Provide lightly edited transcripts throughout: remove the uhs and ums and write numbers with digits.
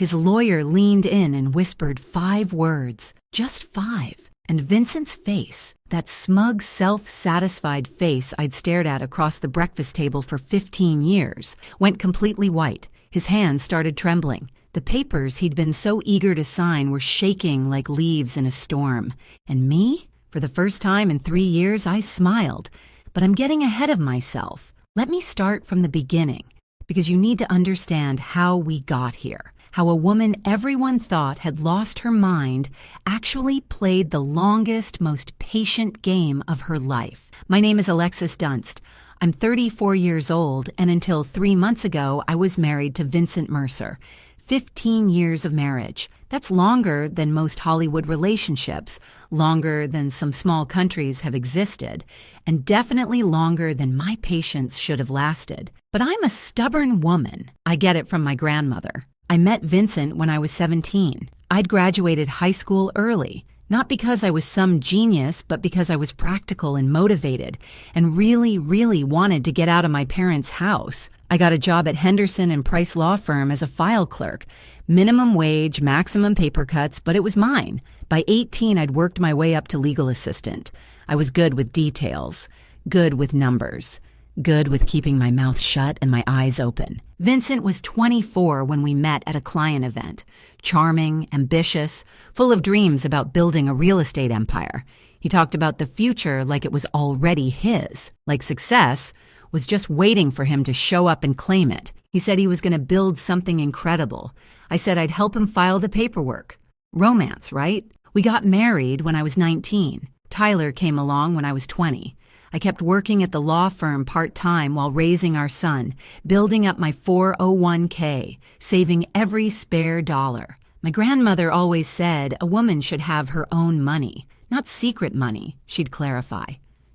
His lawyer leaned in and whispered 5 words, just 5. And Vincent's face, that smug, self-satisfied face I'd stared at across the breakfast table for 15 years, went completely white. His hands started trembling. The papers he'd been so eager to sign were shaking like leaves in a storm. And me? For the first time in 3 years, I smiled. But I'm getting ahead of myself. Let me start from the beginning, because you need to understand how we got here. How a woman everyone thought had lost her mind actually played the longest, most patient game of her life. My name is Alexis Dunst. I'm 34 years old, and until 3 months ago, I was married to Vincent Mercer. 15 years of marriage. That's longer than most Hollywood relationships, longer than some small countries have existed, and definitely longer than my patience should have lasted. But I'm a stubborn woman. I get it from my grandmother. I met Vincent when I was 17. I'd graduated high school early, not because I was some genius, but because I was practical and motivated and really, really wanted to get out of my parents' house. I got a job at Henderson and Price Law Firm as a file clerk. Minimum wage, maximum paper cuts, but it was mine. By 18, I'd worked my way up to legal assistant. I was good with details, good with numbers, good with keeping my mouth shut and my eyes open. Vincent was 24 when we met at a client event. Charming, ambitious, full of dreams about building a real estate empire. He talked about the future like it was already his, like success was just waiting for him to show up and claim it. He said he was going to build something incredible. I said I'd help him file the paperwork. Romance, right? We got married when I was 19. Tyler came along when I was 20. I kept working at the law firm part-time while raising our son, building up my 401k, saving every spare dollar. My grandmother always said a woman should have her own money, not secret money, she'd clarify.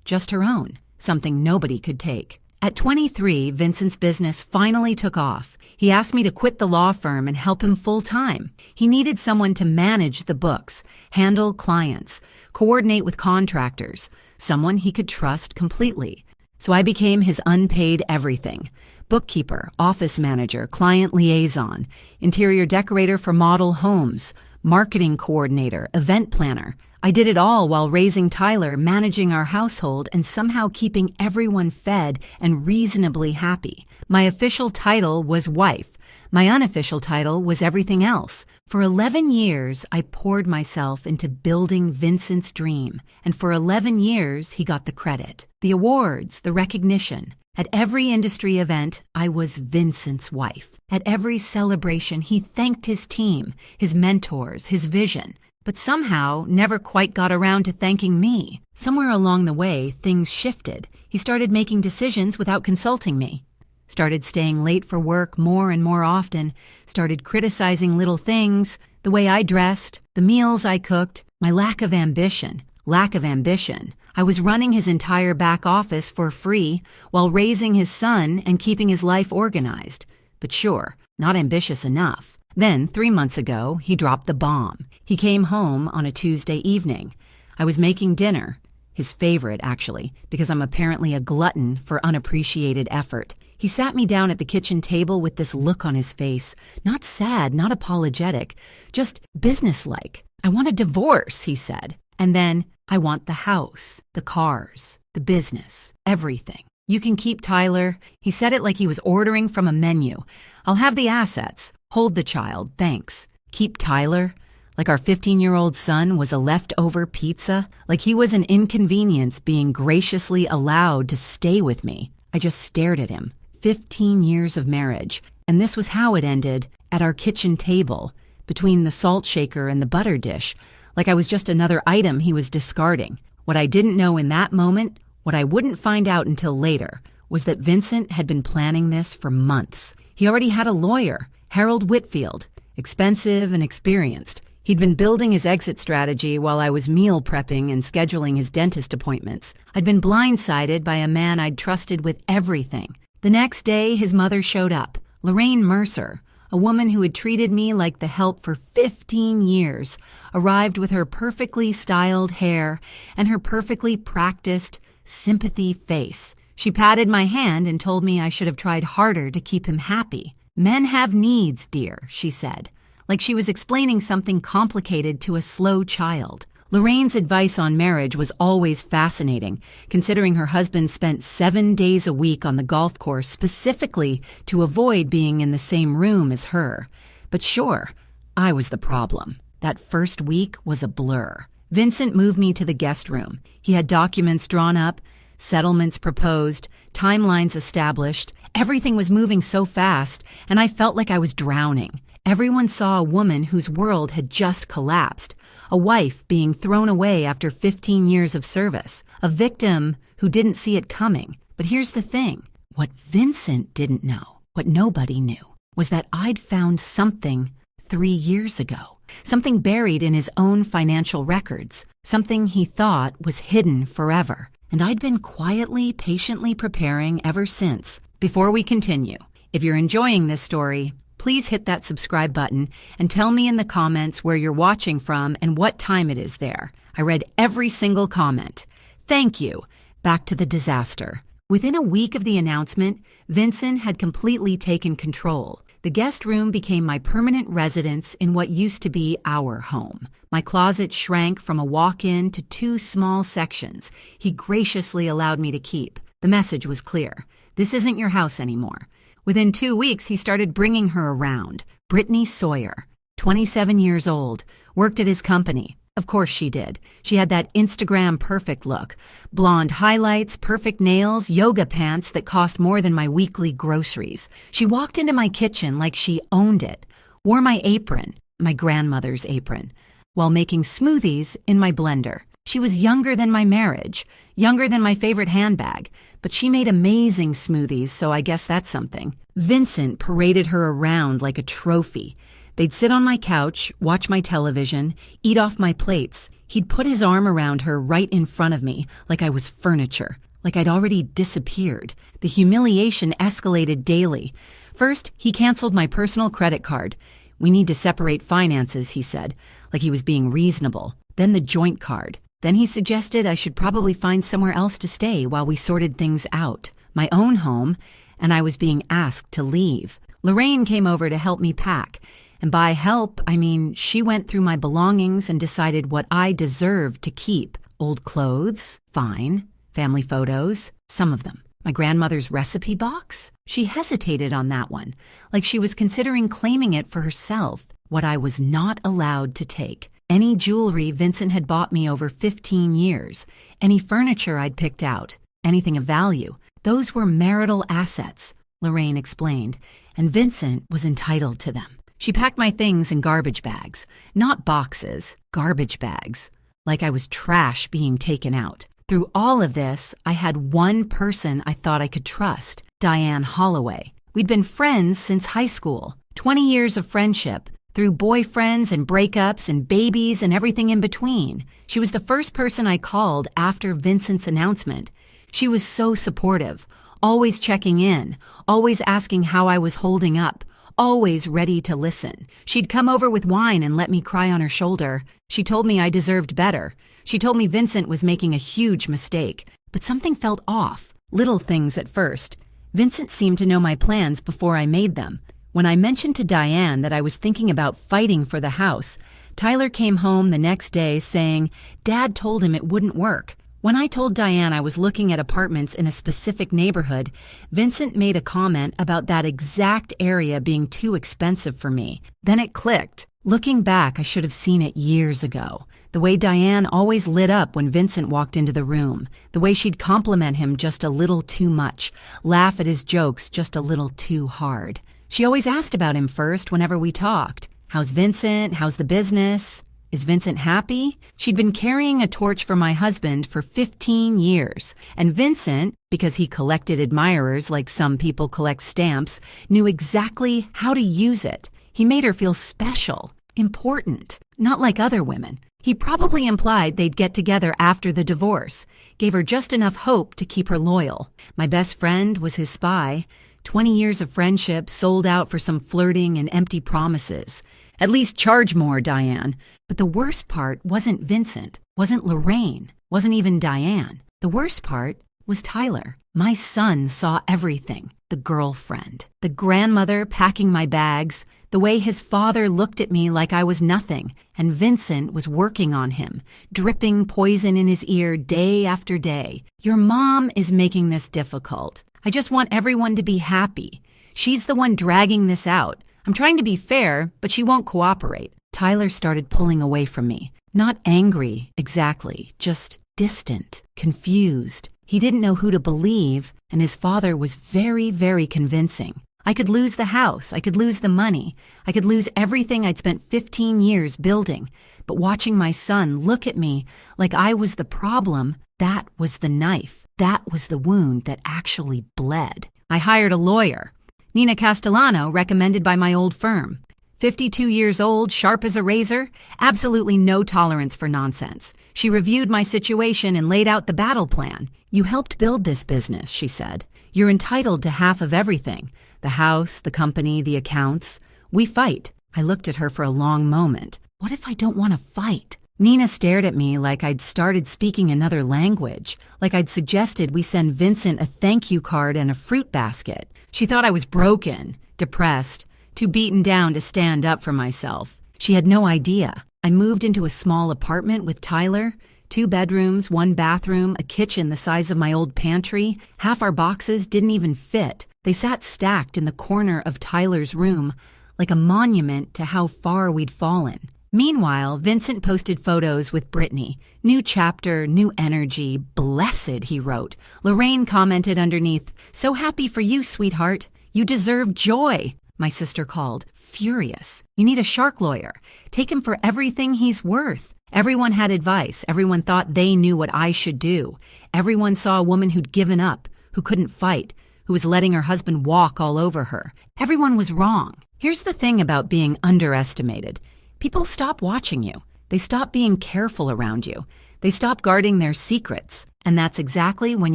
Just her own, something nobody could take. At 23, Vincent's business finally took off. He asked me to quit the law firm and help him full-time. He needed someone to manage the books, handle clients, coordinate with contractors, someone he could trust completely. So I became his unpaid everything. Bookkeeper, office manager, client liaison, interior decorator for model homes, marketing coordinator, event planner. I did it all while raising Tyler, managing our household, and somehow keeping everyone fed and reasonably happy. My official title was wife. My unofficial title was everything else. For 11 years, I poured myself into building Vincent's dream. And for 11 years, he got the credit, the awards, the recognition. At every industry event, I was Vincent's wife. At every celebration, he thanked his team, his mentors, his vision. But somehow never quite got around to thanking me. Somewhere along the way, things shifted. He started making decisions without consulting me. Started staying late for work more and more often. Started criticizing little things, the way I dressed, the meals I cooked, my lack of ambition. I was running his entire back office for free while raising his son and keeping his life organized. But sure, not ambitious enough. Then, 3 months ago, he dropped the bomb. He came home on a Tuesday evening. I was making dinner, his favorite, actually, because I'm apparently a glutton for unappreciated effort. He sat me down at the kitchen table with this look on his face, not sad, not apologetic, just businesslike. I want a divorce, he said. And then, I want the house, the cars, the business, everything. You can keep Tyler. He said it like he was ordering from a menu. I'll have the assets. Hold the child, thanks. Keep Tyler? Like our 15-year-old son was a leftover pizza? Like he was an inconvenience being graciously allowed to stay with me? I just stared at him. 15 years of marriage. And this was how it ended, at our kitchen table, between the salt shaker and the butter dish, like I was just another item he was discarding. What I didn't know in that moment, what I wouldn't find out until later, was that Vincent had been planning this for months. He already had a lawyer, Harold Whitfield, expensive and experienced. He'd been building his exit strategy while I was meal prepping and scheduling his dentist appointments. I'd been blindsided by a man I'd trusted with everything. The next day, his mother showed up, Lorraine Mercer, a woman who had treated me like the help for 15 years, arrived with her perfectly styled hair and her perfectly practiced sympathy face. She patted my hand and told me I should have tried harder to keep him happy. Men have needs, dear, she said. like she was explaining something complicated to a slow child. Lorraine's advice on marriage was always fascinating, considering her husband spent 7 days a week on the golf course specifically to avoid being in the same room as her. But sure, I was the problem. That first week was a blur. Vincent moved me to the guest room. He had documents drawn up, settlements proposed, timelines established. Everything was moving so fast, and I felt like I was drowning. Everyone saw a woman whose world had just collapsed, a wife being thrown away after 15 years of service, a victim who didn't see it coming. But here's the thing. What Vincent didn't know, what nobody knew, was that I'd found something 3 years ago, something buried in his own financial records, something he thought was hidden forever. And I'd been quietly, patiently preparing ever since. Before we continue, if you're enjoying this story, please hit that subscribe button and tell me in the comments where you're watching from and what time it is there. I read every single comment. Thank you. Back to the disaster. Within a week of the announcement, Vincent had completely taken control. The guest room became my permanent residence in what used to be our home. My closet shrank from a walk-in to 2 small sections he graciously allowed me to keep. The message was clear. This isn't your house anymore. Within 2 weeks, he started bringing her around. Brittany Sawyer, 27 years old, worked at his company. Of course she did. She had that Instagram perfect look. Blonde highlights, perfect nails, yoga pants that cost more than my weekly groceries. She walked into my kitchen like she owned it, wore my apron, my grandmother's apron, while making smoothies in my blender. She was younger than my marriage, younger than my favorite handbag, but she made amazing smoothies, so I guess that's something. Vincent paraded her around like a trophy. They'd sit on my couch, watch my television, eat off my plates. He'd put his arm around her right in front of me, like I was furniture, like I'd already disappeared. The humiliation escalated daily. First, he canceled my personal credit card. We need to separate finances, he said, like he was being reasonable. Then the joint card. Then he suggested I should probably find somewhere else to stay while we sorted things out. My own home, and I was being asked to leave. Lorraine came over to help me pack. And by help, I mean she went through my belongings and decided what I deserved to keep. Old clothes, fine. Family photos, some of them. My grandmother's recipe box? She hesitated on that one, like she was considering claiming it for herself. What I was not allowed to take. Any jewelry Vincent had bought me over 15 years. Any furniture I'd picked out. Anything of value. Those were marital assets, Lorraine explained, and Vincent was entitled to them. She packed my things in garbage bags. Not boxes, garbage bags. Like I was trash being taken out. Through all of this, I had one person I thought I could trust, Diane Holloway. We'd been friends since high school. 20 years of friendship, through boyfriends and breakups and babies and everything in between. She was the first person I called after Vincent's announcement. She was so supportive, always checking in, always asking how I was holding up, always ready to listen. She'd come over with wine and let me cry on her shoulder. She told me I deserved better. She told me Vincent was making a huge mistake, but something felt off. Little things at first. Vincent seemed to know my plans before I made them. When I mentioned to Diane that I was thinking about fighting for the house, Tyler came home the next day saying Dad told him it wouldn't work. When I told Diane I was looking at apartments in a specific neighborhood, Vincent made a comment about that exact area being too expensive for me. Then it clicked. Looking back, I should have seen it years ago. The way Diane always lit up when Vincent walked into the room. The way she'd compliment him just a little too much, laugh at his jokes just a little too hard. She always asked about him first whenever we talked. How's Vincent? How's the business? Is Vincent happy? She'd been carrying a torch for my husband for 15 years. And Vincent, because he collected admirers like some people collect stamps, knew exactly how to use it. He made her feel special, important, not like other women. He probably implied they'd get together after the divorce, gave her just enough hope to keep her loyal. My best friend was his spy. 20 years of friendship sold out for some flirting and empty promises. At least charge more, Diane. But the worst part wasn't Vincent, wasn't Lorraine, wasn't even Diane. The worst part was Tyler. My son saw everything. The girlfriend, the grandmother packing my bags, The way his father looked at me like I was nothing, and Vincent was working on him, dripping poison in his ear day after day. Your mom is making this difficult. I just want everyone to be happy. She's the one dragging this out. I'm trying to be fair, but she won't cooperate. Tyler started pulling away from me. Not angry, exactly, just distant, confused. He didn't know who to believe, and his father was very, very convincing. I could lose the house, I could lose the money, I could lose everything I'd spent 15 years building. But watching my son look at me like I was the problem, that was the knife. That was the wound that actually bled. I hired a lawyer. Nina Castellano, recommended by my old firm. 52 years old, sharp as a razor, absolutely no tolerance for nonsense. She reviewed my situation and laid out the battle plan. You helped build this business, she said. You're entitled to half of everything. The house, the company, the accounts. We fight. I looked at her for a long moment. What if I don't want to fight? Nina stared at me like I'd started speaking another language, like I'd suggested we send Vincent a thank you card and a fruit basket. She thought I was broken, depressed, too beaten down to stand up for myself. She had no idea. I moved into a small apartment with Tyler, 2 bedrooms, 1 bathroom, a kitchen the size of my old pantry. Half our boxes didn't even fit. They sat stacked in the corner of Tyler's room, like a monument to how far we'd fallen. Meanwhile, Vincent posted photos with Brittany. New chapter, new energy, blessed, he wrote. Lorraine commented underneath, so happy for you, sweetheart. You deserve joy. My sister called, furious. You need a shark lawyer. Take him for everything he's worth. Everyone had advice. Everyone thought they knew what I should do. Everyone saw a woman who'd given up, who couldn't fight, who was letting her husband walk all over her. Everyone was wrong. Here's the thing about being underestimated. People stop watching you. They stop being careful around you. They stop guarding their secrets. And that's exactly when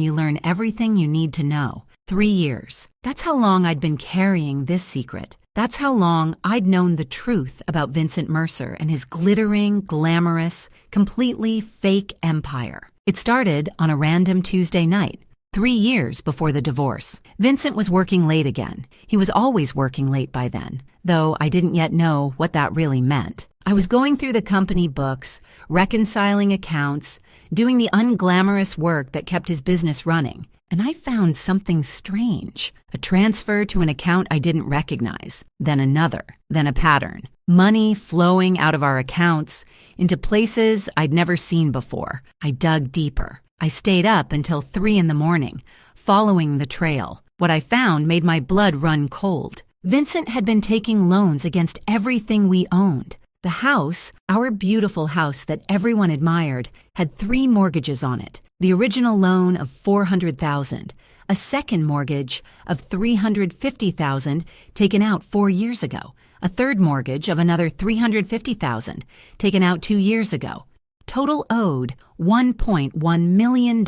you learn everything you need to know. 3 years. That's how long I'd been carrying this secret. That's how long I'd known the truth about Vincent Mercer and his glittering, glamorous, completely fake empire. It started on a random Tuesday night, 3 years before the divorce. Vincent was working late again. He was always working late by then, though I didn't yet know what that really meant. I was going through the company books, reconciling accounts, doing the unglamorous work that kept his business running. And I found something strange. A transfer to an account I didn't recognize, then another, then a pattern. Money flowing out of our accounts into places I'd never seen before. I dug deeper. I stayed up until 3 a.m, following the trail. What I found made my blood run cold. Vincent had been taking loans against everything we owned. The house, our beautiful house that everyone admired, had 3 mortgages on it. The original loan of $400,000, a second mortgage of $350,000 taken out 4 years ago, a third mortgage of another $350,000 taken out 2 years ago. Total owed $1.1 million.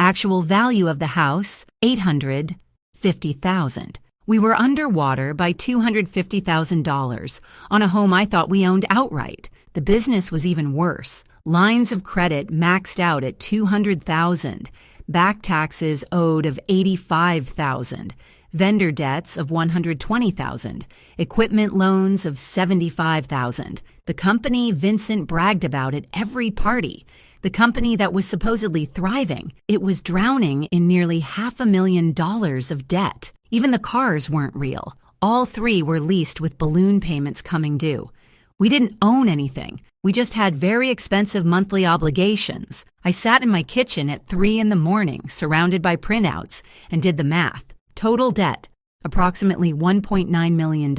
Actual value of the house, $850,000. We were underwater by $250,000 on a home I thought we owned outright. The business was even worse. Lines of credit maxed out at $200,000. Back taxes owed of $85,000. Vendor debts of $120,000. Equipment loans of $75,000. The company Vincent bragged about at every party. The company that was supposedly thriving. It was drowning in nearly $500,000 of debt. Even the cars weren't real. All 3 were leased with balloon payments coming due. We didn't own anything. We just had very expensive monthly obligations. I sat in my kitchen at 3 a.m, surrounded by printouts, and did the math. Total debt, approximately $1.9 million.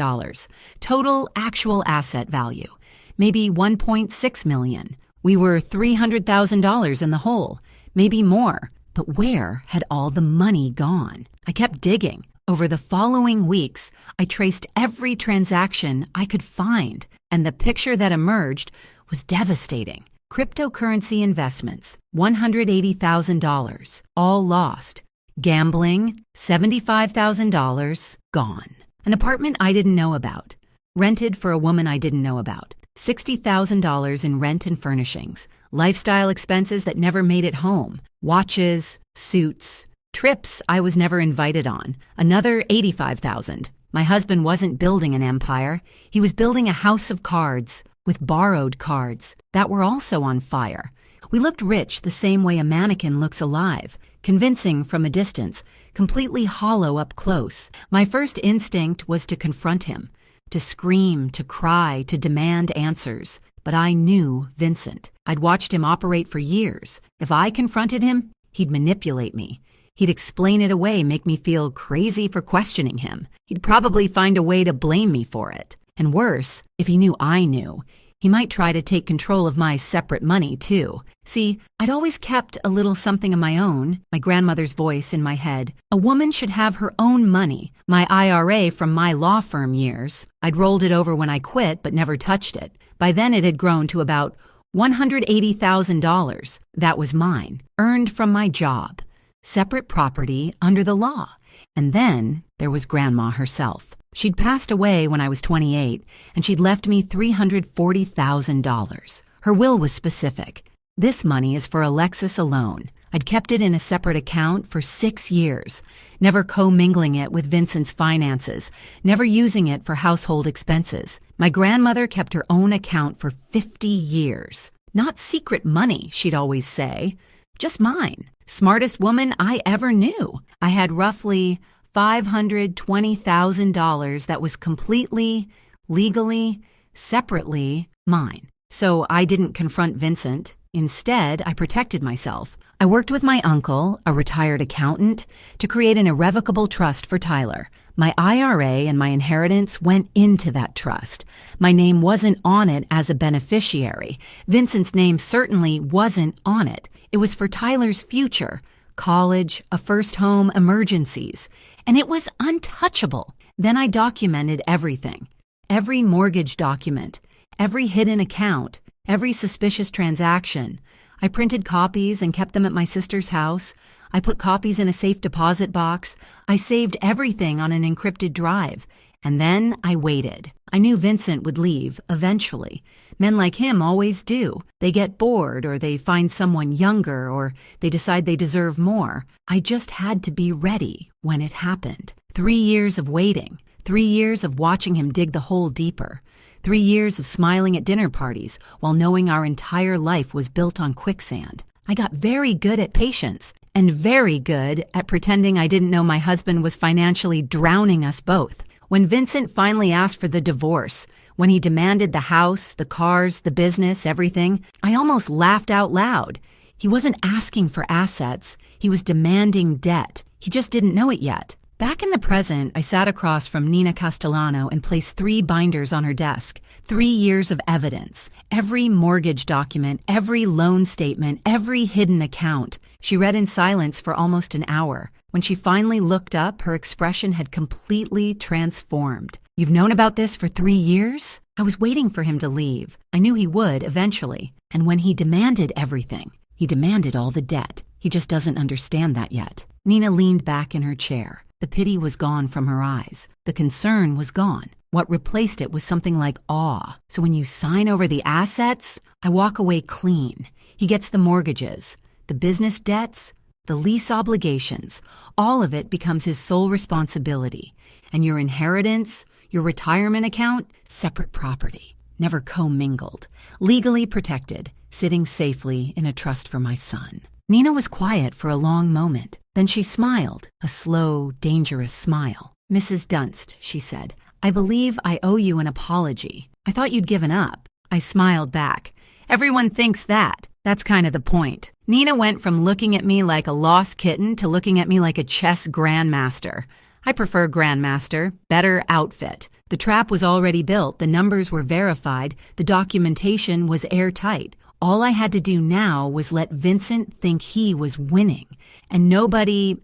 Total actual asset value, maybe $1.6 million. We were $300,000 in the hole, maybe more. But where had all the money gone? I kept digging. Over the following weeks, I traced every transaction I could find, and the picture that emerged was devastating. Cryptocurrency investments, $180,000, all lost. Gambling, $75,000, gone. An apartment I didn't know about, rented for a woman I didn't know about. $60,000 in rent and furnishings. Lifestyle expenses that never made it home. Watches, suits, trips I was never invited on. Another $85,000. My husband wasn't building an empire. He was building a house of cards with borrowed cards that were also on fire. We looked rich the same way a mannequin looks alive, convincing from a distance, completely hollow up close. My first instinct was to confront him, to scream, to cry, to demand answers. But I knew Vincent. I'd watched him operate for years. If I confronted him, he'd manipulate me. He'd explain it away, make me feel crazy for questioning him. He'd probably find a way to blame me for it. And worse, if he knew I knew, he might try to take control of my separate money, too. See, I'd always kept a little something of my own, my grandmother's voice in my head. A woman should have her own money, my IRA from my law firm years. I'd rolled it over when I quit, but never touched it. By then it had grown to about $180,000. That was mine, earned from my job. Separate property under the law. And then there was Grandma herself. She'd passed away when I was 28, and she'd left me $340,000. Her will was specific. This money is for Alexis alone. I'd kept it in a separate account for 6 years, never commingling it with Vincent's finances, never using it for household expenses. My grandmother kept her own account for 50 years. Not secret money, she'd always say, just mine. Smartest woman I ever knew. I had roughly $520,000 that was completely, legally, separately mine. So I didn't confront Vincent. Instead, I protected myself. I worked with my uncle, a retired accountant, to create an irrevocable trust for Tyler. My IRA and my inheritance went into that trust. My name wasn't on it as a beneficiary. Vincent's name certainly wasn't on it. It was for Tyler's future, college, a first home, emergencies. And it was untouchable. Then I documented everything. Every mortgage document, every hidden account, every suspicious transaction. I printed copies and kept them at my sister's house. I put copies in a safe deposit box. I saved everything on an encrypted drive. And then I waited. I knew Vincent would leave eventually. Men like him always do. They get bored, or they find someone younger, or they decide they deserve more. I just had to be ready when it happened. 3 years of waiting. 3 years of watching him dig the hole deeper. 3 years of smiling at dinner parties while knowing our entire life was built on quicksand. I got very good at patience and very good at pretending I didn't know my husband was financially drowning us both. When Vincent finally asked for the divorce, when he demanded the house, the cars, the business, everything, I almost laughed out loud. He wasn't asking for assets. He was demanding debt. He just didn't know it yet. Back in the present, I sat across from Nina Castellano and placed 3 binders on her desk. 3 years of evidence. Every mortgage document, every loan statement, every hidden account. She read in silence for almost an hour. When she finally looked up, her expression had completely transformed. "You've known about this for 3 years?" I was waiting for him to leave. I knew he would eventually. And when he demanded everything, he demanded all the debt. He just doesn't understand that yet. Nina leaned back in her chair. The pity was gone from her eyes. The concern was gone. What replaced it was something like awe. "So when you sign over the assets, I walk away clean. He gets the mortgages, the business debts, the lease obligations. All of it becomes his sole responsibility. And your inheritance, your retirement account, separate property, never commingled, legally protected, sitting safely in a trust for my son." Nina was quiet for a long moment. Then she smiled, a slow, dangerous smile. "Mrs. Dunst," she said, "I believe I owe you an apology. I thought you'd given up." I smiled back. "Everyone thinks that. That's kind of the point." Nina went from looking at me like a lost kitten to looking at me like a chess grandmaster. I prefer grandmaster, better outfit. The trap was already built, the numbers were verified, the documentation was airtight. All I had to do now was let Vincent think he was winning. And nobody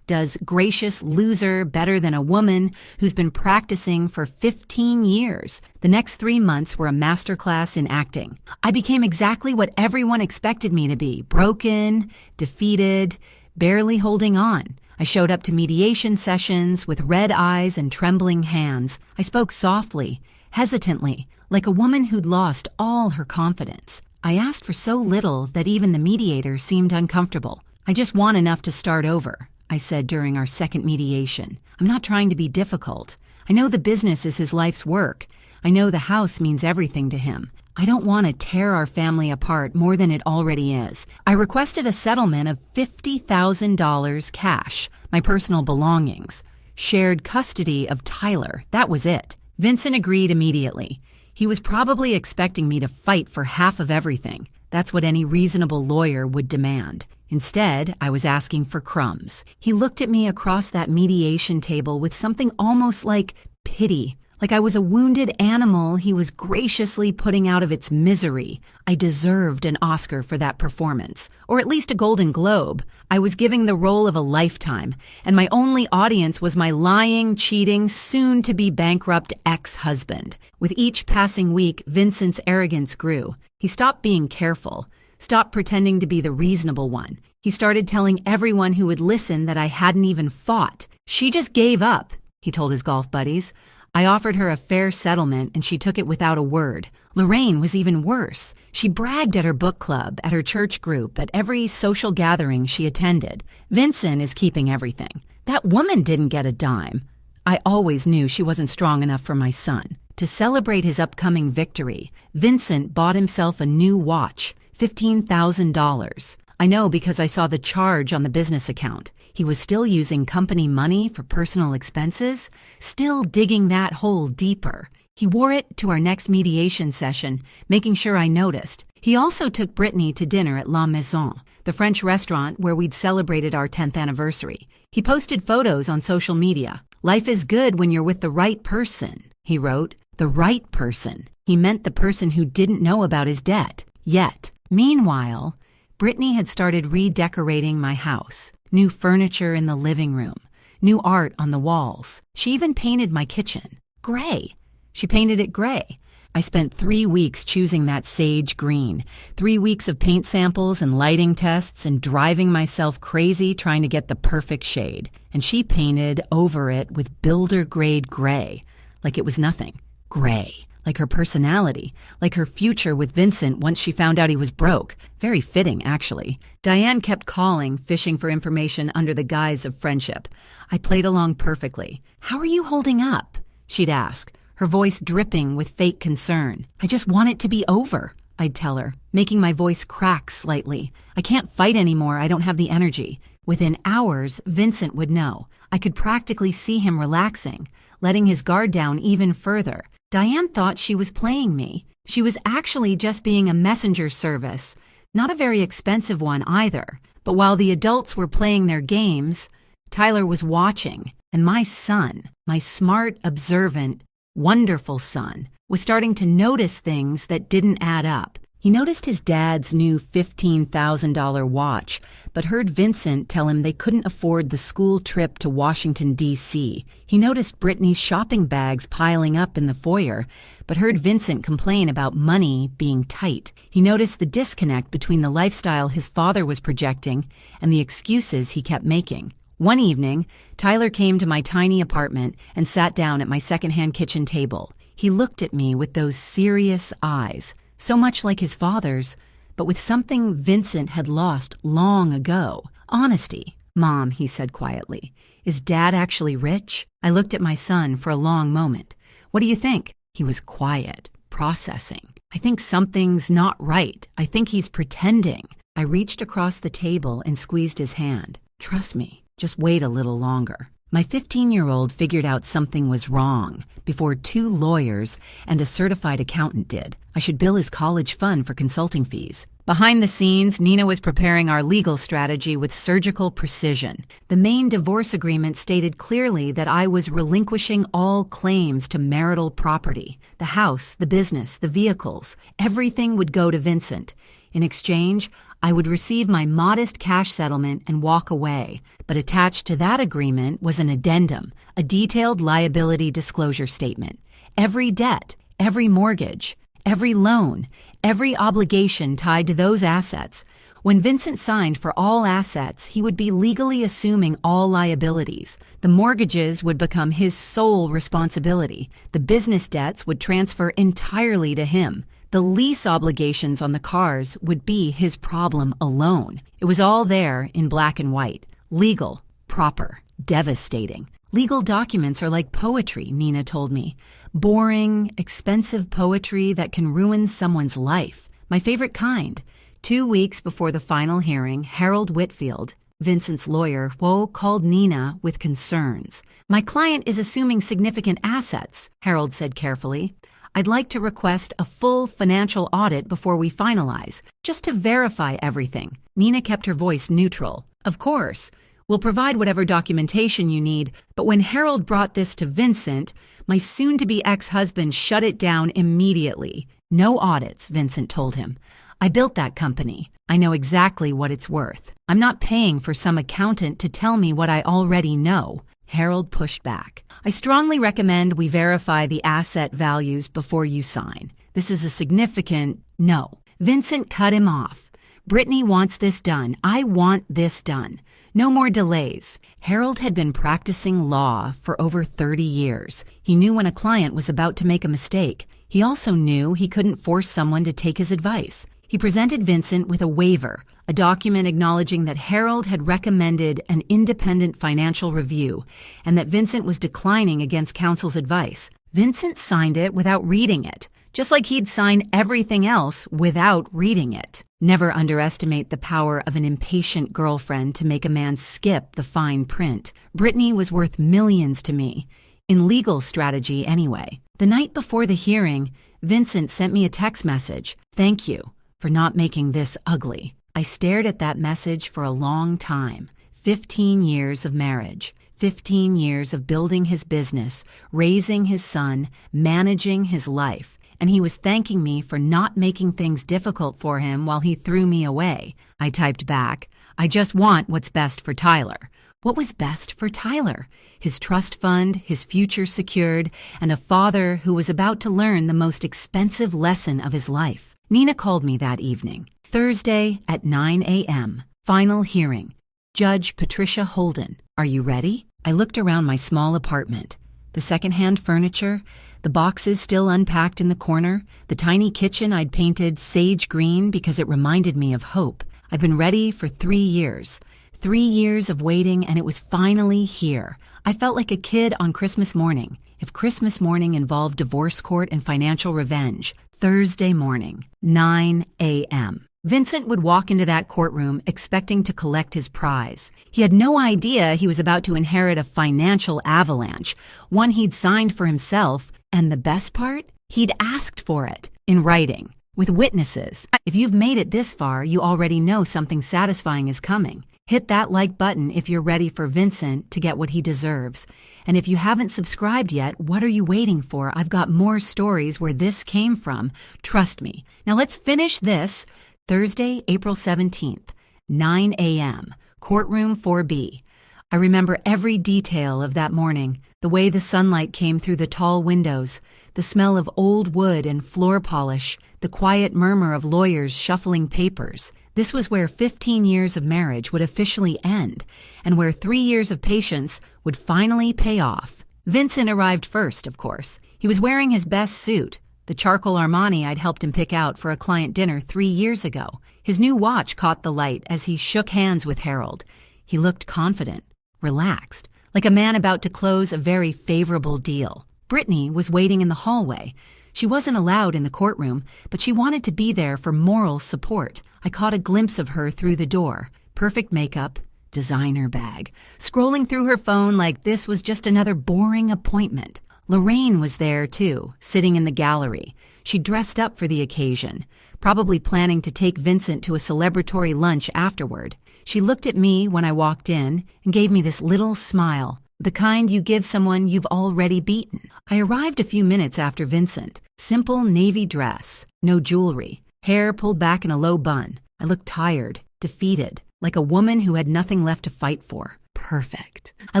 does gracious loser better than a woman who's been practicing for 15 years. The next 3 months were a masterclass in acting. I became exactly what everyone expected me to be: broken, defeated, barely holding on. I showed up to mediation sessions with red eyes and trembling hands. I spoke softly, hesitantly, like a woman who'd lost all her confidence. I asked for so little that even the mediator seemed uncomfortable. "I just want enough to start over," I said during our second mediation. "I'm not trying to be difficult. I know the business is his life's work. I know the house means everything to him. I don't want to tear our family apart more than it already is. I requested a settlement of $50,000 cash, my personal belongings. Shared custody of Tyler, that was it. Vincent agreed immediately. He was probably expecting me to fight for half of everything. That's what any reasonable lawyer would demand. Instead, I was asking for crumbs. He looked at me across that mediation table with something almost like pity. Like I was a wounded animal he was graciously putting out of its misery. I deserved an Oscar for that performance, or at least a Golden Globe. I was giving the role of a lifetime, and my only audience was my lying, cheating, soon-to-be bankrupt ex-husband. With each passing week, Vincent's arrogance grew. He stopped being careful, stopped pretending to be the reasonable one. He started telling everyone who would listen that I hadn't even fought. She just gave up, he told his golf buddies. I offered her a fair settlement, and she took it without a word. Lorraine was even worse. She bragged at her book club, at her church group, at every social gathering she attended. Vincent is keeping everything. That woman didn't get a dime. I always knew she wasn't strong enough for my son. To celebrate his upcoming victory, Vincent bought himself a new watch, $15,000. I know because I saw the charge on the business account. He was still using company money for personal expenses, still digging that hole deeper. He wore it to our next mediation session, making sure I noticed. He also took Brittany to dinner at La Maison, the French restaurant where we'd celebrated our 10th anniversary. He posted photos on social media. "Life is good when you're with the right person," he wrote. The right person. He meant the person who didn't know about his debt. Yet. Meanwhile, Brittany had started redecorating my house. New furniture in the living room. New art on the walls. She even painted my kitchen. Gray. She painted it gray. I spent 3 weeks choosing that sage green. 3 weeks of paint samples and lighting tests and driving myself crazy trying to get the perfect shade. And she painted over it with builder-grade gray. Like it was nothing. Gray. Like her personality, like her future with Vincent once she found out he was broke. Very fitting, actually. Diane kept calling, fishing for information under the guise of friendship. I played along perfectly. "How are you holding up?" she'd ask, her voice dripping with fake concern. "I just want it to be over," I'd tell her, making my voice crack slightly. "I can't fight anymore, I don't have the energy." Within hours, Vincent would know. I could practically see him relaxing, letting his guard down even further. Diane thought she was playing me. She was actually just being a messenger service, not a very expensive one either. But while the adults were playing their games, Tyler was watching, and my son, my smart, observant, wonderful son, was starting to notice things that didn't add up. He noticed his dad's new $15,000 watch, but heard Vincent tell him they couldn't afford the school trip to Washington, D.C. He noticed Brittany's shopping bags piling up in the foyer, but heard Vincent complain about money being tight. He noticed the disconnect between the lifestyle his father was projecting and the excuses he kept making. One evening, Tyler came to my tiny apartment and sat down at my secondhand kitchen table. He looked at me with those serious eyes, so much like his father's, but with something Vincent had lost long ago. Honesty. "Mom," he said quietly, "is Dad actually rich?" I looked at my son for a long moment. "What do you think?" He was quiet, processing. "I think something's not right. I think he's pretending." I reached across the table and squeezed his hand. "Trust me, just wait a little longer." My 15-year-old figured out something was wrong before 2 lawyers and a certified accountant did. I should bill his college fund for consulting fees. Behind the scenes, Nina was preparing our legal strategy with surgical precision. The main divorce agreement stated clearly that I was relinquishing all claims to marital property. The house, the business, the vehicles, everything would go to Vincent. In exchange, I would receive my modest cash settlement and walk away. But attached to that agreement was an addendum, a detailed liability disclosure statement. Every debt, every mortgage, every loan, every obligation tied to those assets. When Vincent signed for all assets, he would be legally assuming all liabilities. The mortgages would become his sole responsibility. The business debts would transfer entirely to him. The lease obligations on the cars would be his problem alone. It was all there in black and white. Legal, proper, devastating. Legal documents are like poetry, Nina told me. Boring, expensive poetry that can ruin someone's life. My favorite kind. 2 weeks before the final hearing, Harold Whitfield, Vincent's lawyer, called Nina with concerns. My client is assuming significant assets, Harold said carefully. I'd like to request a full financial audit before we finalize, just to verify everything. Nina kept her voice neutral. Of course. We'll provide whatever documentation you need, but when Harold brought this to Vincent, my soon-to-be ex-husband shut it down immediately. No audits, Vincent told him. I built that company. I know exactly what it's worth. I'm not paying for some accountant to tell me what I already know. Harold pushed back. I strongly recommend we verify the asset values before you sign. This is a significant no. Vincent cut him off. Brittany wants this done. I want this done. No more delays. Harold had been practicing law for over 30 years. He knew when a client was about to make a mistake. He also knew he couldn't force someone to take his advice. He presented Vincent with a waiver, a document acknowledging that Harold had recommended an independent financial review and that Vincent was declining against counsel's advice. Vincent signed it without reading it, just like he'd sign everything else without reading it. Never underestimate the power of an impatient girlfriend to make a man skip the fine print. Brittany was worth millions to me, in legal strategy anyway. The night before the hearing, Vincent sent me a text message. Thank you for not making this ugly. I stared at that message for a long time. 15 years of marriage, 15 years of building his business, raising his son, managing his life. And he was thanking me for not making things difficult for him while he threw me away. I typed back, I just want what's best for Tyler. What was best for Tyler? His trust fund, his future secured, and a father who was about to learn the most expensive lesson of his life. Nina called me that evening. Thursday at 9 a.m. Final hearing. Judge Patricia Holden. Are you ready? I looked around my small apartment. The secondhand furniture, the boxes still unpacked in the corner, the tiny kitchen I'd painted sage green because it reminded me of hope. I've been ready for 3 years. 3 years of waiting, and it was finally here. I felt like a kid on Christmas morning. If Christmas morning involved divorce court and financial revenge. Thursday morning, 9 a.m. Vincent would walk into that courtroom expecting to collect his prize. He had no idea he was about to inherit a financial avalanche, one he'd signed for himself, and the best part? He'd asked for it, in writing, with witnesses. If you've made it this far, you already know something satisfying is coming. Hit that like button if you're ready for Vincent to get what he deserves. And if you haven't subscribed yet, what are you waiting for? I've got more stories where this came from. Trust me. Now let's finish this. Thursday, April 17th, 9 a.m., courtroom 4B. I remember every detail of that morning, the way the sunlight came through the tall windows, the smell of old wood and floor polish, the quiet murmur of lawyers shuffling papers. This was where 15 years of marriage would officially end, and where 3 years of patience would finally pay off. Vincent arrived first, of course. He was wearing his best suit, the charcoal Armani I'd helped him pick out for a client dinner 3 years ago. His new watch caught the light as he shook hands with Harold. He looked confident, relaxed, like a man about to close a very favorable deal. Brittany was waiting in the hallway. She wasn't allowed in the courtroom, but she wanted to be there for moral support. I caught a glimpse of her through the door. Perfect makeup, designer bag, scrolling through her phone like this was just another boring appointment. Lorraine was there, too, sitting in the gallery. She dressed up for the occasion, probably planning to take Vincent to a celebratory lunch afterward. She looked at me when I walked in and gave me this little smile, the kind you give someone you've already beaten. I arrived a few minutes after Vincent. Simple navy dress, no jewelry, hair pulled back in a low bun. I looked tired, defeated, like a woman who had nothing left to fight for. Perfect. I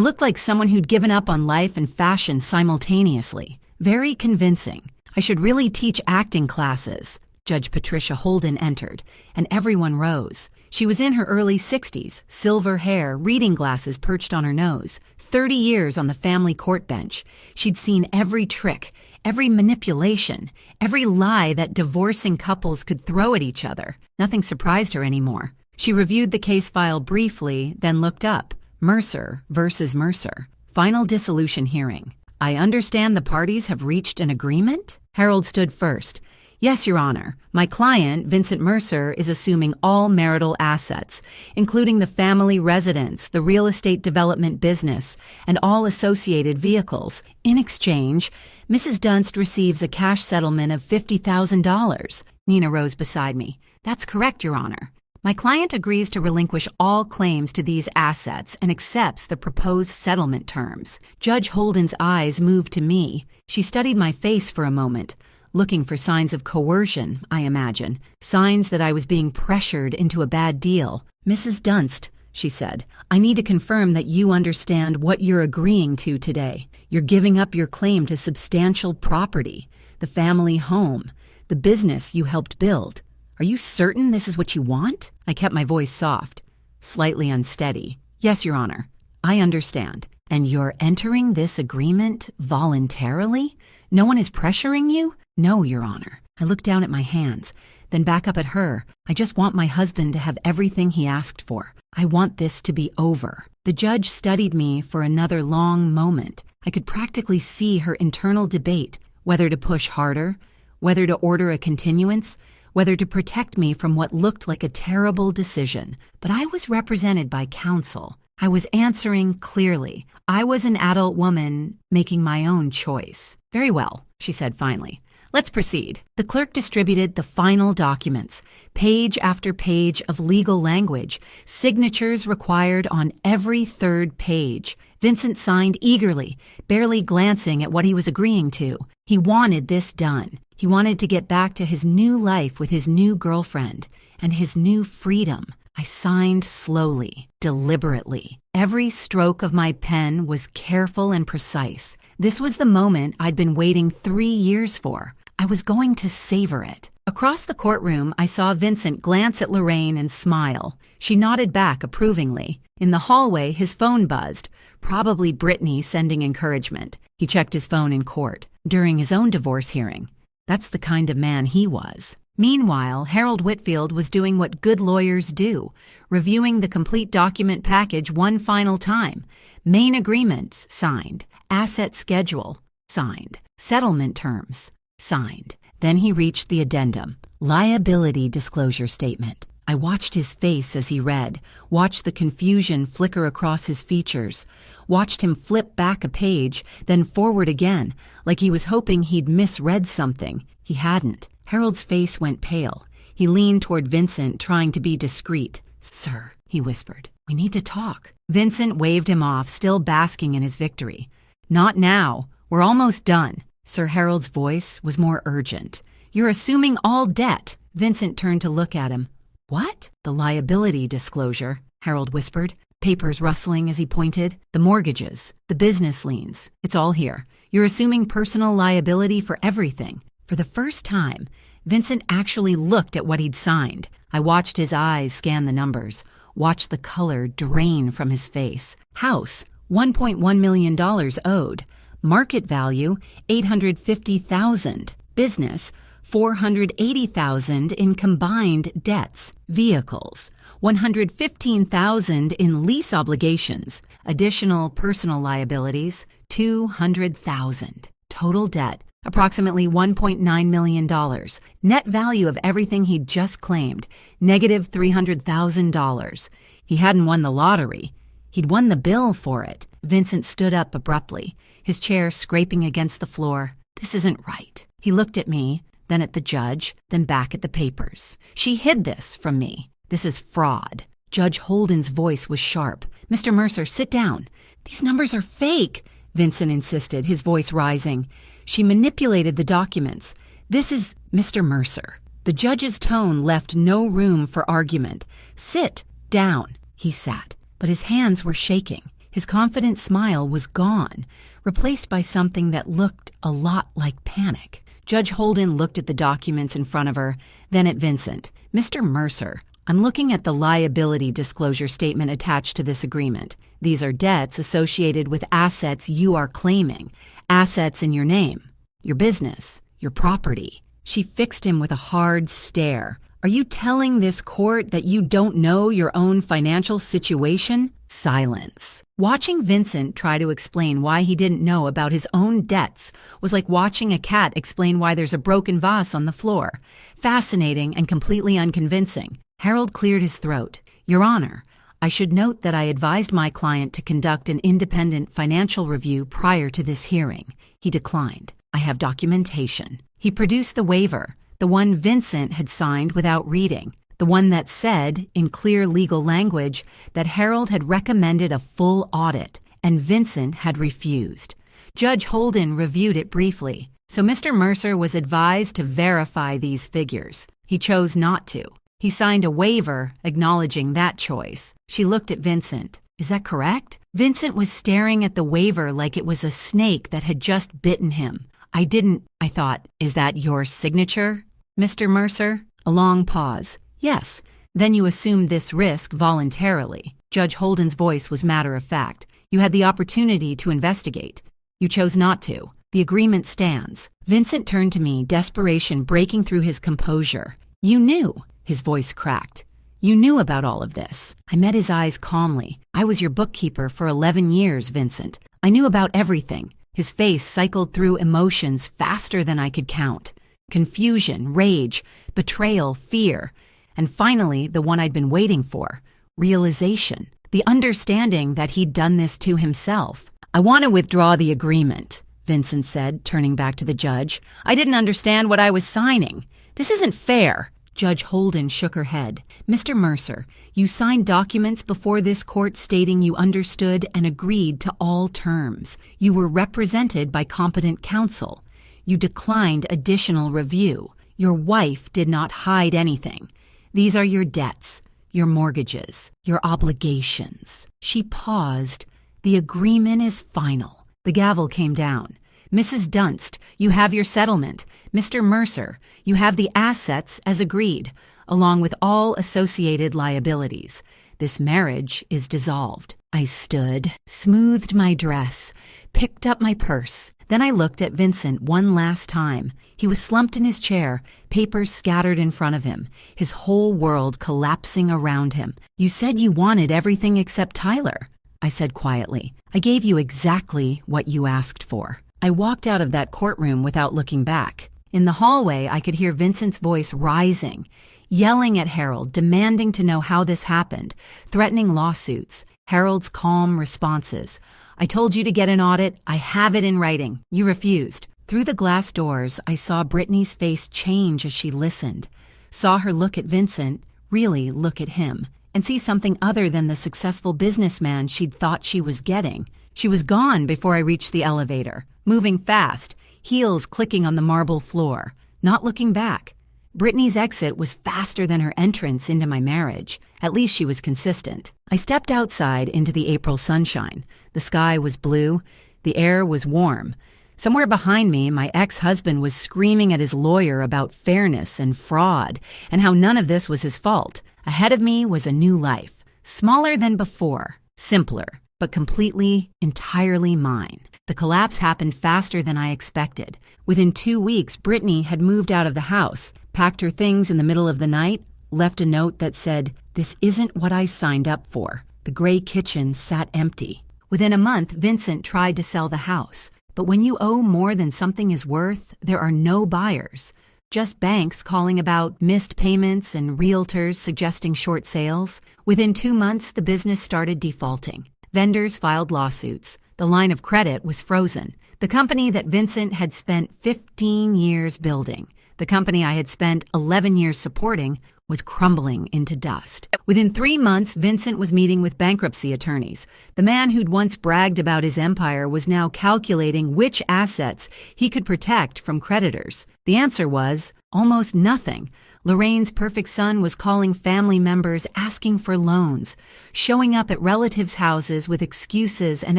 looked like someone who'd given up on life and fashion simultaneously. Very convincing. I should really teach acting classes. Judge Patricia Holden entered, and everyone rose. She was in her early 60s, silver hair, reading glasses perched on her nose. 30 years on the family court bench. She'd seen every trick, every manipulation, every lie that divorcing couples could throw at each other. Nothing surprised her anymore. She reviewed the case file briefly, then looked up. Mercer versus Mercer. Final dissolution hearing. I understand the parties have reached an agreement? Harold stood first. Yes, Your Honor. My client, Vincent Mercer, is assuming all marital assets, including the family residence, the real estate development business, and all associated vehicles. In exchange, Mrs. Dunst receives a cash settlement of $50,000. Nina rose beside me. That's correct, Your Honor. My client agrees to relinquish all claims to these assets and accepts the proposed settlement terms. Judge Holden's eyes moved to me. She studied my face for a moment, looking for signs of coercion, I imagine, signs that I was being pressured into a bad deal. Mrs. Dunst, she said, I need to confirm that you understand what you're agreeing to today. You're giving up your claim to substantial property, the family home, the business you helped build. Are you certain this is what you want? I kept my voice soft, slightly unsteady. Yes, Your Honor, I understand. And you're entering this agreement voluntarily? No one is pressuring you? No, Your Honor. I looked down at my hands, then back up at her. I just want my husband to have everything he asked for. I want this to be over. The judge studied me for another long moment. I could practically see her internal debate, whether to push harder, whether to order a continuance, whether to protect me from what looked like a terrible decision. But I was represented by counsel. I was answering clearly. I was an adult woman making my own choice. Very well, she said finally. Let's proceed. The clerk distributed the final documents, page after page of legal language, signatures required on every third page. Vincent signed eagerly, barely glancing at what he was agreeing to. He wanted this done. He wanted to get back to his new life with his new girlfriend and his new freedom. I signed slowly, deliberately. Every stroke of my pen was careful and precise. This was the moment I'd been waiting 3 years for. I was going to savor it. Across the courtroom, I saw Vincent glance at Lorraine and smile. She nodded back approvingly. In the hallway, his phone buzzed, probably Brittany sending encouragement. He checked his phone in court, during his own divorce hearing. That's the kind of man he was. Meanwhile, Harold Whitfield was doing what good lawyers do, reviewing the complete document package one final time. Main agreements, signed. Asset schedule, signed. Settlement terms, signed. Then he reached the addendum. Liability disclosure statement. I watched his face as he read, watched the confusion flicker across his features, watched him flip back a page, then forward again, like he was hoping he'd misread something. He hadn't. Harold's face went pale. He leaned toward Vincent, trying to be discreet. Sir, he whispered, we need to talk. Vincent waved him off, still basking in his victory. Not now. We're almost done. Sir Harold's voice was more urgent. You're assuming all debt. Vincent turned to look at him. What? The liability disclosure, Harold whispered, papers rustling as he pointed. The mortgages, the business liens. It's all here. You're assuming personal liability for everything. For the first time, Vincent actually looked at what he'd signed. I watched his eyes scan the numbers, watched the color drain from his face. House, $1.1 million owed. Market value, $850,000. Business, $480,000 in combined debts. Vehicles, $115,000 in lease obligations. Additional personal liabilities, $200,000. Total debt, approximately $1.9 million. Net value of everything he'd just claimed, negative $300,000. He hadn't won the lottery. He'd won the bill for it. Vincent stood up abruptly, his chair scraping against the floor. This isn't right. He looked at me, then at the judge, then back at the papers. She hid this from me. This is fraud. Judge Holden's voice was sharp. Mr. Mercer, sit down. These numbers are fake, Vincent insisted, his voice rising. She manipulated the documents. This is Mr. Mercer. The judge's tone left no room for argument. Sit down. He sat, but his hands were shaking. His confident smile was gone, replaced by something that looked a lot like panic. Judge Holden looked at the documents in front of her, then at Vincent. Mr. Mercer, I'm looking at the liability disclosure statement attached to this agreement. These are debts associated with assets you are claiming, assets in your name, your business, your property. She fixed him with a hard stare. Are you telling this court that you don't know your own financial situation? Silence. Watching Vincent try to explain why he didn't know about his own debts was like watching a cat explain why there's a broken vase on the floor. Fascinating and completely unconvincing. Harold cleared his throat. Your Honor, I should note that I advised my client to conduct an independent financial review prior to this hearing. He declined. I have documentation. He produced the waiver, the one Vincent had signed without reading, the one that said, in clear legal language, that Harold had recommended a full audit, and Vincent had refused. Judge Holden reviewed it briefly, so Mr. Mercer was advised to verify these figures. He chose not to. He signed a waiver acknowledging that choice. She looked at Vincent. Is that correct? Vincent was staring at the waiver like it was a snake that had just bitten him. I thought, is that your signature, Mr. Mercer? A long pause. Yes. Then you assumed this risk voluntarily. Judge Holden's voice was matter of fact. You had the opportunity to investigate. You chose not to. The agreement stands. Vincent turned to me, desperation breaking through his composure. You knew. His voice cracked. You knew about all of this. I met his eyes calmly. I was your bookkeeper for 11 years, Vincent. I knew about everything. His face cycled through emotions faster than I could count. Confusion, rage, betrayal, fear, and finally, the one I'd been waiting for, realization, the understanding that he'd done this to himself. I want to withdraw the agreement, Vincent said, turning back to the judge. I didn't understand what I was signing. This isn't fair. Judge Holden shook her head. Mr. Mercer, you signed documents before this court stating you understood and agreed to all terms. You were represented by competent counsel. You declined additional review. Your wife did not hide anything. These are your debts, your mortgages, your obligations. She paused. The agreement is final. The gavel came down. Mrs. Dunst, you have your settlement. Mr. Mercer, you have the assets as agreed, along with all associated liabilities. This marriage is dissolved. I stood, smoothed my dress, picked up my purse. Then I looked at Vincent one last time. He was slumped in his chair, papers scattered in front of him, his whole world collapsing around him. You said you wanted everything except Tyler, I said quietly. I gave you exactly what you asked for. I walked out of that courtroom without looking back. In the hallway, I could hear Vincent's voice rising, yelling at Harold, demanding to know how this happened, threatening lawsuits. Harold's calm responses. I told you to get an audit. I have it in writing. You refused. Through the glass doors, I saw Brittany's face change as she listened, saw her look at Vincent, really look at him, and see something other than the successful businessman she'd thought she was getting. She was gone before I reached the elevator, moving fast, heels clicking on the marble floor, not looking back. Brittany's exit was faster than her entrance into my marriage. At least she was consistent. I stepped outside into the April sunshine. The sky was blue. The air was warm. Somewhere behind me, my ex-husband was screaming at his lawyer about fairness and fraud and how none of this was his fault. Ahead of me was a new life, smaller than before, simpler, but completely, entirely mine. The collapse happened faster than I expected. Within 2 weeks, Brittany had moved out of the house, packed her things in the middle of the night, left a note that said, "This isn't what I signed up for." The gray kitchen sat empty. Within a month, Vincent tried to sell the house. But when you owe more than something is worth, there are no buyers. Just banks calling about missed payments and realtors suggesting short sales. Within 2 months, the business started defaulting. Vendors filed lawsuits. The line of credit was frozen. The company that Vincent had spent 15 years building, the company I had spent 11 years supporting, was crumbling into dust. Within 3 months, Vincent was meeting with bankruptcy attorneys. The man who'd once bragged about his empire was now calculating which assets he could protect from creditors. The answer was almost nothing. Lorraine's perfect son was calling family members asking for loans, showing up at relatives' houses with excuses and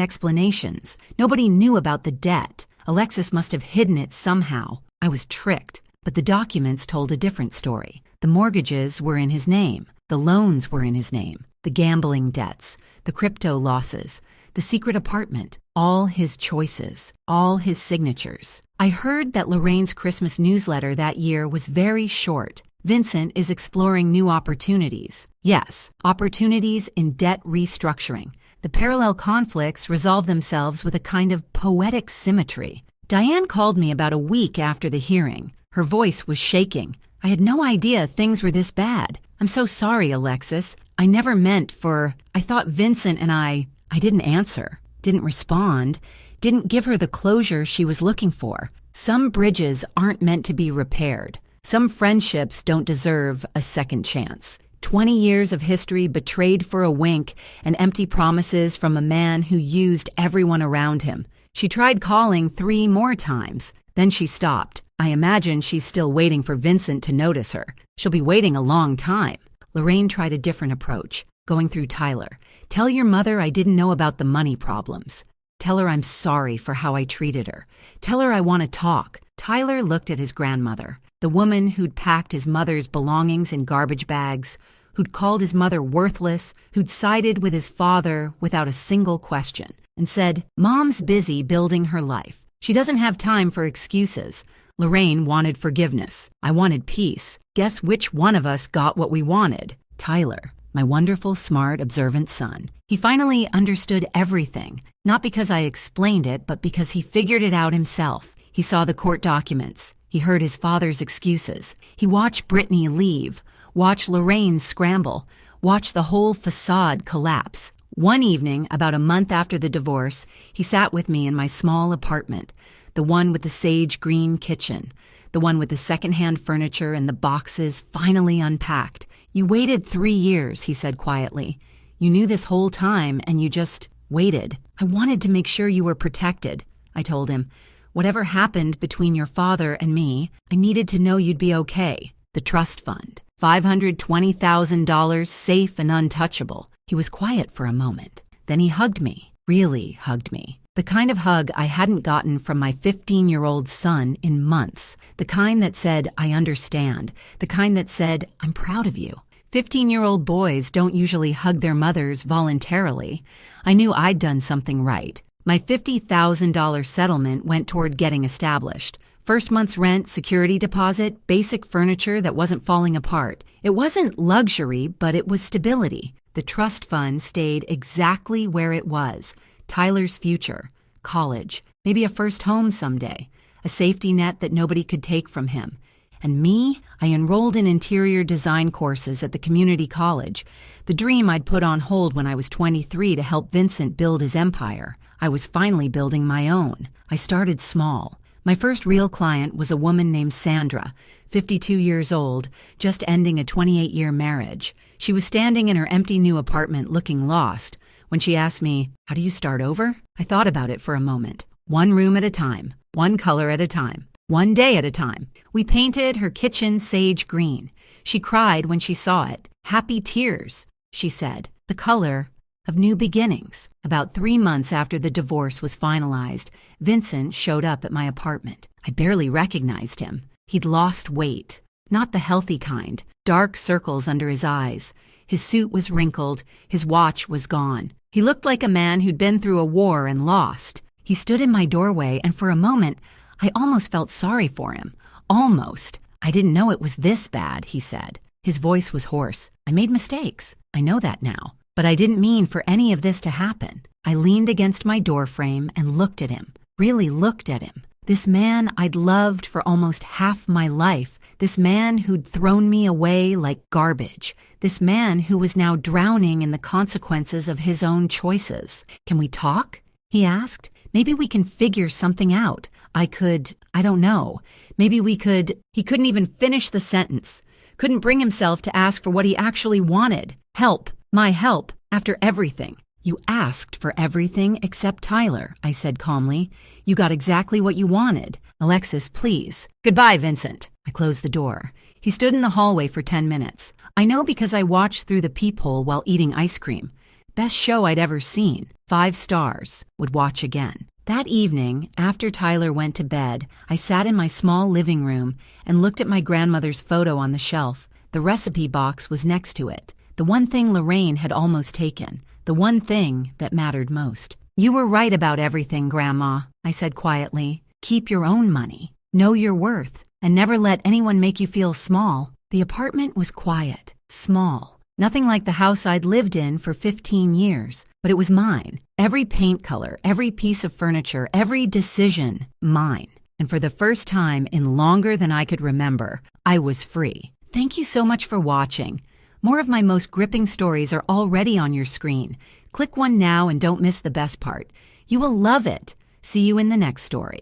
explanations. Nobody knew about the debt. Alexis must have hidden it somehow. I was tricked. But the documents told a different story. The mortgages were in his name. The loans were in his name. The gambling debts, the crypto losses, the secret apartment, all his choices, all his signatures. I heard that Lorraine's Christmas newsletter that year was very short. Vincent is exploring new opportunities. Yes, opportunities in debt restructuring. The parallel conflicts resolve themselves with a kind of poetic symmetry. Diane called me about a week after the hearing. Her voice was shaking. I had no idea things were this bad. I'm so sorry, Alexis. I never meant for... I thought Vincent and I didn't answer, didn't respond, didn't give her the closure she was looking for. Some bridges aren't meant to be repaired. Some friendships don't deserve a second chance. 20 years of history betrayed for a wink and empty promises from a man who used everyone around him. She tried calling 3 more times. Then she stopped. I imagine she's still waiting for Vincent to notice her. She'll be waiting a long time. Lorraine tried a different approach, going through Tyler. Tell your mother I didn't know about the money problems. Tell her I'm sorry for how I treated her. Tell her I want to talk. Tyler looked at his grandmother, the woman who'd packed his mother's belongings in garbage bags, who'd called his mother worthless, who'd sided with his father without a single question, and said, Mom's busy building her life. She doesn't have time for excuses. Lorraine wanted forgiveness. I wanted peace. Guess which one of us got what we wanted? Tyler, my wonderful, smart, observant son. He finally understood everything, not because I explained it, but because he figured it out himself. He saw the court documents. He heard his father's excuses. He watched Brittany leave, watched Lorraine scramble, watched the whole facade collapse. One evening, about a month after the divorce, he sat with me in my small apartment, the one with the sage green kitchen, the one with the secondhand furniture and the boxes finally unpacked. You waited 3 years, he said quietly. You knew this whole time and you just waited. I wanted to make sure you were protected, I told him. Whatever happened between your father and me, I needed to know you'd be okay. The trust fund, $520,000, safe and untouchable. He was quiet for a moment. Then he hugged me, really hugged me. The kind of hug I hadn't gotten from my 15-year-old son in months. The kind that said, I understand. The kind that said, I'm proud of you. 15-year-old boys don't usually hug their mothers voluntarily. I knew I'd done something right. My $50,000 settlement went toward getting established. First month's rent, security deposit, basic furniture that wasn't falling apart. It wasn't luxury, but it was stability. The trust fund stayed exactly where it was. Tyler's future, college, maybe a first home someday, a safety net that nobody could take from him. And me, I enrolled in interior design courses at the community college, the dream I'd put on hold when I was 23 to help Vincent build his empire. I was finally building my own. I started small. My first real client was a woman named Sandra, 52 years old, just ending a 28-year marriage. She was standing in her empty new apartment looking lost. When she asked me, how do you start over? I thought about it for a moment. One room at a time, one color at a time, one day at a time. We painted her kitchen sage green. She cried when she saw it. Happy tears, she said. The color of new beginnings. About 3 months after the divorce was finalized, Vincent showed up at my apartment. I barely recognized him. He'd lost weight. Not the healthy kind. Dark circles under his eyes. His suit was wrinkled. His watch was gone. He looked like a man who'd been through a war and lost. He stood in my doorway, and for a moment, I almost felt sorry for him. Almost. I didn't know it was this bad, he said. His voice was hoarse. I made mistakes. I know that now. But I didn't mean for any of this to happen. I leaned against my doorframe and looked at him. Really looked at him. This man I'd loved for almost half my life. This man who'd thrown me away like garbage. This man who was now drowning in the consequences of his own choices. Can we talk? He asked. Maybe we can figure something out. I don't know. Maybe we could. He couldn't even finish the sentence. Couldn't bring himself to ask for what he actually wanted. Help. My help. After everything. You asked for everything except Tyler, I said calmly. You got exactly what you wanted. Alexis, please. Goodbye, Vincent. I closed the door. He stood in the hallway for 10 minutes. I know because I watched through the peephole while eating ice cream. Best show I'd ever seen. 5 stars. Would watch again. That evening, after Tyler went to bed, I sat in my small living room and looked at my grandmother's photo on the shelf. The recipe box was next to it. The one thing Lorraine had almost taken. The one thing that mattered most. You were right about everything, Grandma, I said quietly. Keep your own money. Know your worth. And never let anyone make you feel small. The apartment was quiet, small, nothing like the house I'd lived in for 15 years, but it was mine. Every paint color, every piece of furniture, every decision, mine. And for the first time in longer than I could remember, I was free. Thank you so much for watching. More of my most gripping stories are already on your screen. Click one now and don't miss the best part. You will love it. See you in the next story.